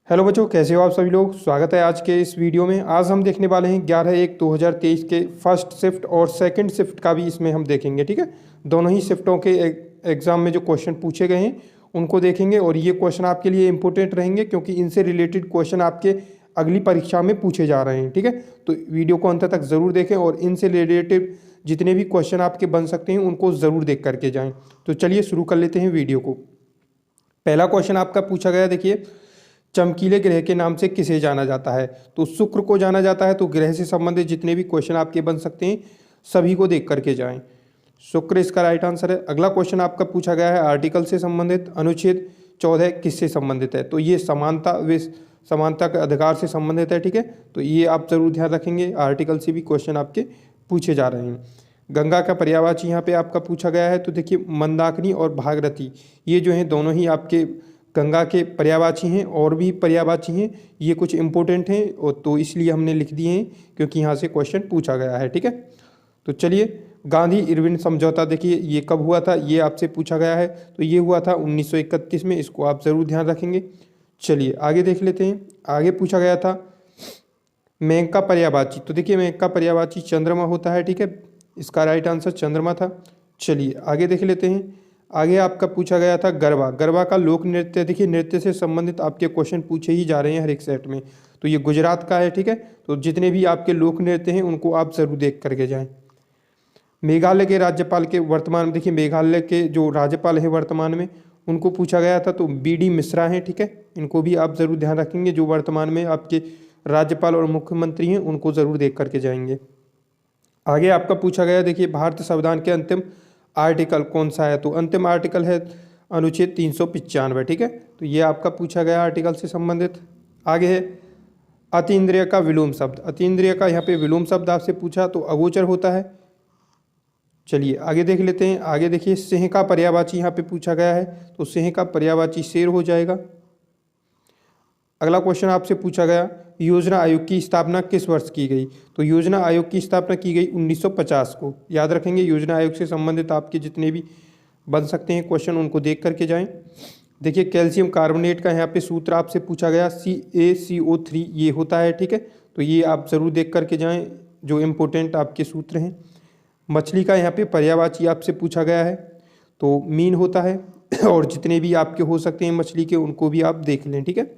Hello बच्चों, कैसे हो आप सभी लोग। स्वागत है आज के इस वीडियो में। आज हम देखने वाले हैं 11/1/2023 के फर्स्ट शिफ्ट और सेकंड शिफ्ट का भी इसमें हम देखेंगे। ठीक है, दोनों ही शिफ्टों के एग्ज़ाम में जो क्वेश्चन पूछे गए हैं उनको देखेंगे और ये क्वेश्चन आपके लिए इंपॉर्टेंट रहेंगे क्योंकि इनसे रिलेटेड क्वेश्चन आपके अगली परीक्षा में पूछे जा रहे हैं। ठीक है, तो वीडियो को अंत तक ज़रूर देखें और इनसे रिलेटेड जितने भी क्वेश्चन आपके बन सकते हैं उनको ज़रूर देख करके जाएँ। तो चलिए शुरू कर लेते हैं वीडियो को। पहला क्वेश्चन आपका पूछा गया, देखिए, चमकीले ग्रह के नाम से किसे जाना जाता है। तो शुक्र को जाना जाता है। तो ग्रह से संबंधित जितने भी क्वेश्चन आपके बन सकते हैं सभी को देख करके जाएं। शुक्र इसका राइट आंसर है। अगला क्वेश्चन आपका पूछा गया है आर्टिकल से संबंधित, अनुच्छेद 14 किससे संबंधित है। तो ये समानता के अधिकार से संबंधित है। ठीक है, तो ये आप जरूर ध्यान रखेंगे, आर्टिकल से भी क्वेश्चन आपके पूछे जा रहे हैं। गंगा का पर्यायवाची यहाँ पे आपका पूछा गया है। तो देखिए, मंदाकिनी और भागीरथी ये जो हैं दोनों ही आपके गंगा के पर्यायवाची हैं और भी पर्यायवाची हैं। ये कुछ इंपॉर्टेंट हैं और तो इसलिए हमने लिख दिए हैं क्योंकि यहाँ से क्वेश्चन पूछा गया है। ठीक है, तो चलिए, गांधी इरविन समझौता, देखिए ये कब हुआ था, ये आपसे पूछा गया है। तो ये हुआ था 1931 में। इसको आप ज़रूर ध्यान रखेंगे। चलिए आगे देख लेते हैं। आगे पूछा गया था मेघ का पर्यायवाची। तो देखिए, मेघ का पर्यायवाची चंद्रमा होता है। ठीक है, इसका राइट आंसर चंद्रमा था। चलिए आगे देख लेते हैं। आगे आपका पूछा गया था गरबा। गरबा का लोक नृत्य, देखिए नृत्य से संबंधित आपके क्वेश्चन पूछे ही जा रहे हैं हर एक सेट में। तो ये गुजरात का है। ठीक है, तो जितने भी आपके लोक नृत्य हैं उनको आप जरूर देख करके जाएं। मेघालय के राज्यपाल के वर्तमान में, देखिए मेघालय के जो राज्यपाल हैं वर्तमान में उनको पूछा गया था। तो BD मिश्रा हैं। ठीक है, इनको भी आप जरूर ध्यान रखेंगे। जो वर्तमान में आपके राज्यपाल और मुख्यमंत्री हैं उनको जरूर देख करके जाएंगे। आगे आपका पूछा गया, देखिए भारतीय संविधान के अंतिम आर्टिकल कौन सा है। तो अंतिम आर्टिकल है अनुच्छेद 395। ठीक है, तो ये आपका पूछा गया आर्टिकल से संबंधित। आगे है अतीन्द्रिय का विलोम शब्द। अतीन्द्रिय का यहाँ पे विलोम शब्द आपसे पूछा तो अगोचर होता है। चलिए आगे देख लेते हैं। आगे देखिए, सिंह का पर्यायवाची यहाँ पे पूछा गया है। तो सिंह का पर्यायवाची शेर हो जाएगा। अगला क्वेश्चन आपसे पूछा गया योजना आयोग की स्थापना किस वर्ष की गई। तो योजना आयोग की स्थापना की गई 1950 को। याद रखेंगे, योजना आयोग से संबंधित आपके जितने भी बन सकते हैं क्वेश्चन उनको देख करके जाएं। देखिए, कैल्शियम कार्बोनेट का यहाँ पे सूत्र आपसे पूछा गया CaCO3 ये होता है। ठीक है, तो ये आप ज़रूर देख करके जाएँ, जो इम्पोर्टेंट आपके सूत्र हैं। मछली का यहाँ पे पर्यायवाची आपसे पूछा गया है। तो मीन होता है और जितने भी आपके हो सकते हैं मछली के उनको भी आप देख लें। ठीक है,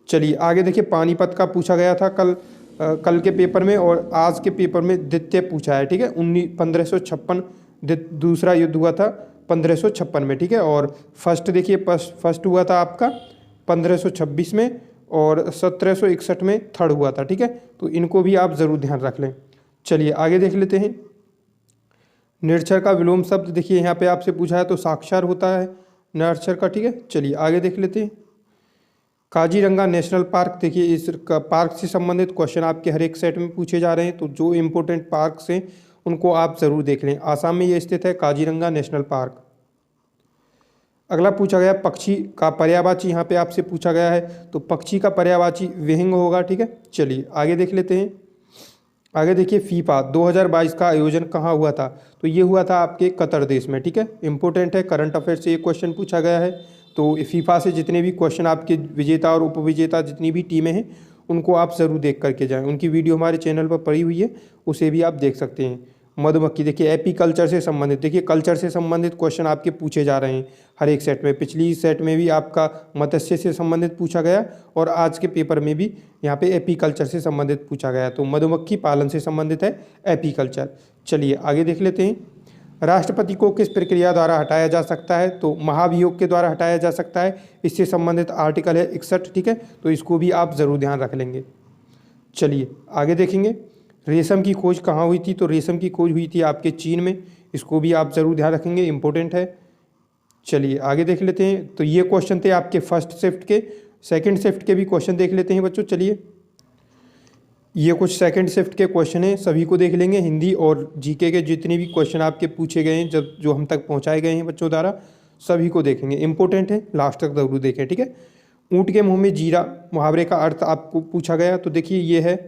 चलिए आगे देखिए, पानीपत का पूछा गया था कल के पेपर में और आज के पेपर में द्वितीय पूछा है। ठीक है, 1556 दूसरा युद्ध हुआ था 1556 में। ठीक है, और फर्स्ट देखिए, फर्स्ट हुआ था आपका 1526 में और 1761 में थर्ड हुआ था। ठीक है, तो इनको भी आप ज़रूर ध्यान रख लें। चलिए आगे देख लेते हैं। निरक्षर का विलोम शब्द, देखिए यहाँ पे आपसे पूछा है तो साक्षर होता है निरक्षर का। ठीक है, चलिए आगे देख लेते हैं। काजीरंगा नेशनल पार्क, देखिए इस पार्क से संबंधित क्वेश्चन आपके हर एक सेट में पूछे जा रहे हैं। तो जो इम्पोर्टेंट पार्क्स हैं उनको आप ज़रूर देख लें। आसाम में ये स्थित है काजीरंगा नेशनल पार्क। अगला पूछा गया पक्षी का पर्यायवाची, यहाँ पे आपसे पूछा गया है। तो पक्षी का पर्यायवाची विहंग होगा। ठीक है, चलिए आगे देख लेते हैं। आगे देखिए, फीफा 2022 का आयोजन कहाँ हुआ था। तो ये हुआ था आपके कतर देश में। ठीक है, इंपॉर्टेंट है, करंट अफेयर से ये क्वेश्चन पूछा गया है। तो फीफा से जितने भी क्वेश्चन आपके विजेता और उपविजेता जितनी भी टीमें हैं उनको आप ज़रूर देख करके जाएं। उनकी वीडियो हमारे चैनल पर पड़ी हुई है, उसे भी आप देख सकते हैं। मधुमक्खी, देखिए एपीकल्चर से संबंधित, देखिए कल्चर से संबंधित क्वेश्चन आपके पूछे जा रहे हैं हर एक सेट में। पिछली सेट में भी आपका मत्स्य से संबंधित पूछा गया और आज के पेपर में भी यहाँ पे एपीकल्चर से संबंधित पूछा गया। तो मधुमक्खी पालन से संबंधित है एपीकल्चर। चलिए आगे देख लेते हैं। राष्ट्रपति को किस प्रक्रिया द्वारा हटाया जा सकता है। तो महाभियोग के द्वारा हटाया जा सकता है। इससे संबंधित आर्टिकल है 61। ठीक है, तो इसको भी आप ज़रूर ध्यान रख लेंगे। चलिए आगे देखेंगे। रेशम की खोज कहाँ हुई थी। तो रेशम की खोज हुई थी आपके चीन में। इसको भी आप ज़रूर ध्यान रखेंगे, इंपॉर्टेंट है। चलिए आगे देख लेते हैं। तो ये क्वेश्चन थे आपके फर्स्ट शिफ्ट के। सेकंड शिफ्ट के भी क्वेश्चन देख लेते हैं बच्चों। चलिए, ये कुछ सेकंड शिफ्ट के क्वेश्चन हैं, सभी को देख लेंगे। हिंदी और जीके के जितने भी क्वेश्चन आपके पूछे गए हैं, जब जो हम तक पहुंचाए गए हैं बच्चों द्वारा, सभी को देखेंगे, इंपॉर्टेंट है, लास्ट तक जरूर देखें। ठीक है, ऊँट के मुंह में जीरा मुहावरे का अर्थ आपको पूछा गया। तो देखिए, ये है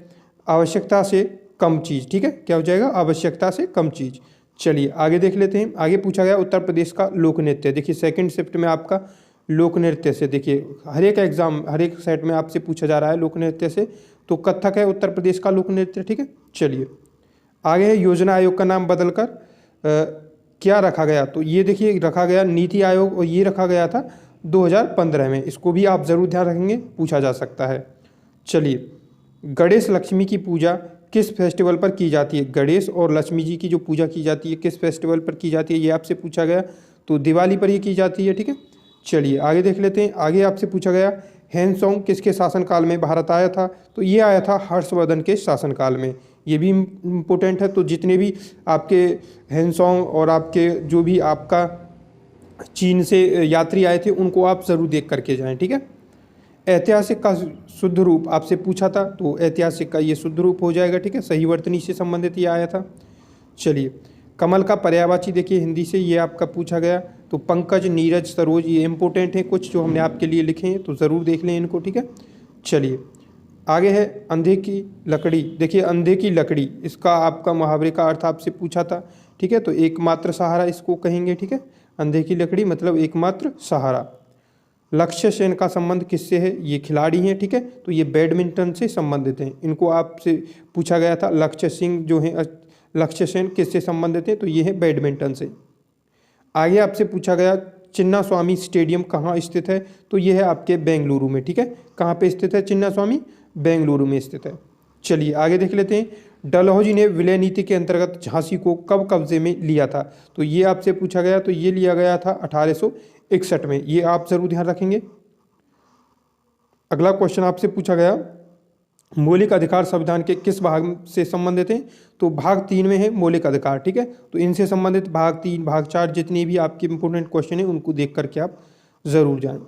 आवश्यकता से कम चीज़। ठीक है, क्या हो जाएगा, आवश्यकता से कम चीज़। चलिए आगे देख लेते हैं। आगे पूछा गया उत्तर प्रदेश का लोक नृत्य। देखिए सेकंड शिफ्ट में आपका लोक नृत्य से। देखिए हर एक एग्जाम, हर एक सेट में आपसे पूछा जा रहा है लोक नृत्य से, तो कथक है उत्तर प्रदेश का लोक नृत्य, ठीक है। चलिए आगे है, योजना आयोग का नाम बदलकर क्या रखा गया, तो ये देखिए रखा गया नीति आयोग, और ये रखा गया था 2015 में। इसको भी आप ज़रूर ध्यान रखेंगे, पूछा जा सकता है। चलिए गणेश लक्ष्मी की पूजा किस फेस्टिवल पर की जाती है, गणेश और लक्ष्मी जी की जो पूजा की जाती है किस फेस्टिवल पर की जाती है, ये आपसे पूछा गया, तो दिवाली पर ही की जाती है, ठीक है। चलिए आगे देख लेते हैं। आगे आपसे पूछा गया हैंसोंग किसके शासनकाल में भारत आया था, तो ये आया था हर्षवर्धन के शासनकाल में। ये भी इम्पोर्टेंट है, तो जितने भी आपके हैंसोंग और आपके जो भी आपका चीन से यात्री आए थे उनको आप ज़रूर देख करके जाएं, ठीक है। ऐतिहासिक का शुद्ध रूप आपसे पूछा था, तो ऐतिहासिक का ये शुद्ध रूप हो जाएगा, ठीक है। सही वर्तनी से संबंधित ये आया था। चलिए कमल का पर्यायवाची देखिए हिंदी से, ये आपका पूछा गया, तो पंकज, नीरज, सरोज, ये इंपॉर्टेंट है कुछ जो हमने आपके लिए लिखे हैं, तो ज़रूर देख लें इनको, ठीक है। चलिए आगे है अंधे की लकड़ी। देखिए अंधे की लकड़ी, इसका आपका मुहावरे का अर्थ आपसे पूछा था, ठीक है। तो एकमात्र सहारा इसको कहेंगे, ठीक है। अंधे की लकड़ी मतलब एकमात्र सहारा। लक्ष्य सेन का संबंध किससे है, ये खिलाड़ी हैं, ठीक है। तो ये बैडमिंटन से संबंधित हैं, इनको आपसे पूछा गया था। लक्ष्य सिंह जो है, लक्ष्य सेन किससे संबंधित है, तो ये है बैडमिंटन से। आगे आपसे पूछा गया चिन्ना स्वामी स्टेडियम कहाँ स्थित है, तो ये है आपके बेंगलुरु में, ठीक है। कहाँ पे स्थित है चिन्ना स्वामी, बेंगलुरु में स्थित है। चलिए आगे देख लेते हैं। डलहौजी ने विलय नीति के अंतर्गत झांसी को कब कब्जे में लिया था, तो ये आपसे पूछा गया, तो ये लिया गया था 1861 में, ये आप जरूर ध्यान रखेंगे। अगला क्वेश्चन आपसे पूछा गया मौलिक अधिकार संविधान के किस भाग से संबंधित हैं, तो भाग 3 में है मौलिक अधिकार, ठीक है। तो इनसे संबंधित भाग 3, भाग 4 जितने भी आपके इंपोर्टेंट क्वेश्चन हैं उनको देख करके आप ज़रूर जाएं।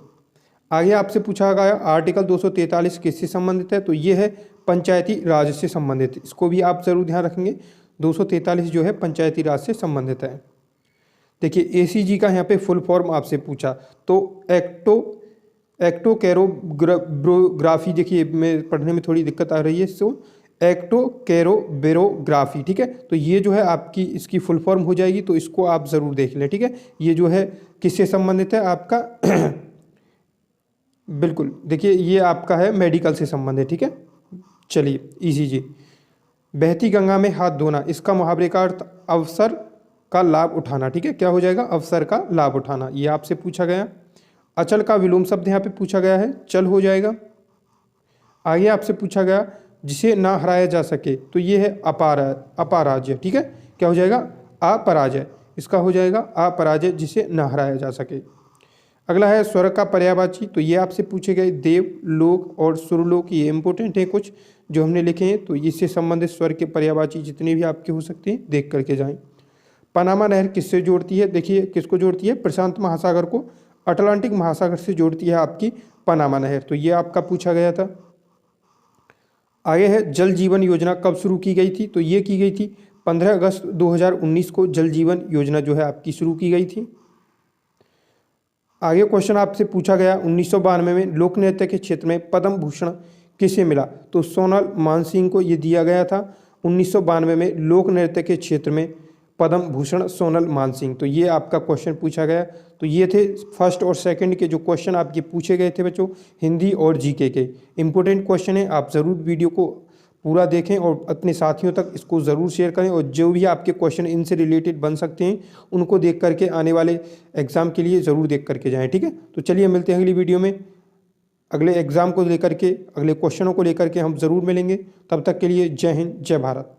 आगे आपसे पूछा गया आर्टिकल 243 किससे संबंधित है, तो ये है पंचायती राज से संबंधित, इसको भी आप ज़रूर ध्यान रखेंगे। 243 जो है पंचायती राज से संबंधित है। देखिए ACG का यहाँ पे फुल फॉर्म आपसे पूछा, तो एक्टो कैरोग्राफी, देखिए मैं पढ़ने में थोड़ी दिक्कत आ रही है, सो एक्टो कैरोबेरोग्राफी, ठीक है। तो ये जो है आपकी इसकी फुल फॉर्म हो जाएगी, तो इसको आप ज़रूर देख लें, ठीक है। ये जो है किससे संबंधित है आपका बिल्कुल देखिए ये आपका है मेडिकल से संबंधित, ठीक है। चलिए ECG बहती गंगा में हाथ धोना, इसका मुहावरे का अर्थ अवसर का लाभ उठाना, ठीक है। क्या हो जाएगा, अवसर का लाभ उठाना, ये आपसे पूछा गया। अचल का विलोम शब्द यहाँ पे पूछा गया है, चल हो जाएगा। आगे आपसे पूछा गया जिसे ना हराया जा सके, तो ये है अपराजय, ठीक है। क्या हो जाएगा, अपराजय, इसका हो जाएगा अपराजय, जिसे ना हराया जा सके। अगला है स्वर का पर्यायवाची, तो ये आपसे पूछे गए देव, लोक और सुरलोक, ये इंपॉर्टेंट है कुछ जो हमने लिखे हैं, तो इससे संबंधित स्वर के पर्यायवाची जितने भी आपके हो सकते हैं देख करके जाएं। पनामा नहर किससे जोड़ती है, देखिए किसको जोड़ती है, प्रशांत महासागर को अटलांटिक महासागर से जोड़ती है आपकी पनामा नहर, तो ये आपका पूछा गया था। आगे है जल जीवन योजना कब शुरू की गई थी, तो ये की गई थी 15 अगस्त 2019 को जल जीवन योजना जो है आपकी शुरू की गई थी। आगे क्वेश्चन आपसे पूछा गया 1992 में लोक नृत्य के क्षेत्र में पद्म भूषण किसे मिला, तो सोनल मानसिंह को ये दिया गया था 1992 में लोक नृत्य के क्षेत्र में पद्म भूषण सोनल मानसिंह, तो ये आपका क्वेश्चन पूछा गया। तो ये थे फर्स्ट और सेकंड के जो क्वेश्चन आपके पूछे गए थे बच्चों, हिंदी और जीके के इंपॉर्टेंट क्वेश्चन है। आप ज़रूर वीडियो को पूरा देखें और अपने साथियों तक इसको ज़रूर शेयर करें, और जो भी आपके क्वेश्चन इनसे रिलेटेड बन सकते हैं उनको देख करके आने वाले एग्ज़ाम के लिए ज़रूर देख करके जाएँ, ठीक है। तो चलिए मिलते हैं अगली वीडियो में, अगले एग्ज़ाम को लेकर के, अगले क्वेश्चनों को लेकर के हम ज़रूर मिलेंगे। तब तक के लिए जय हिंद, जय भारत।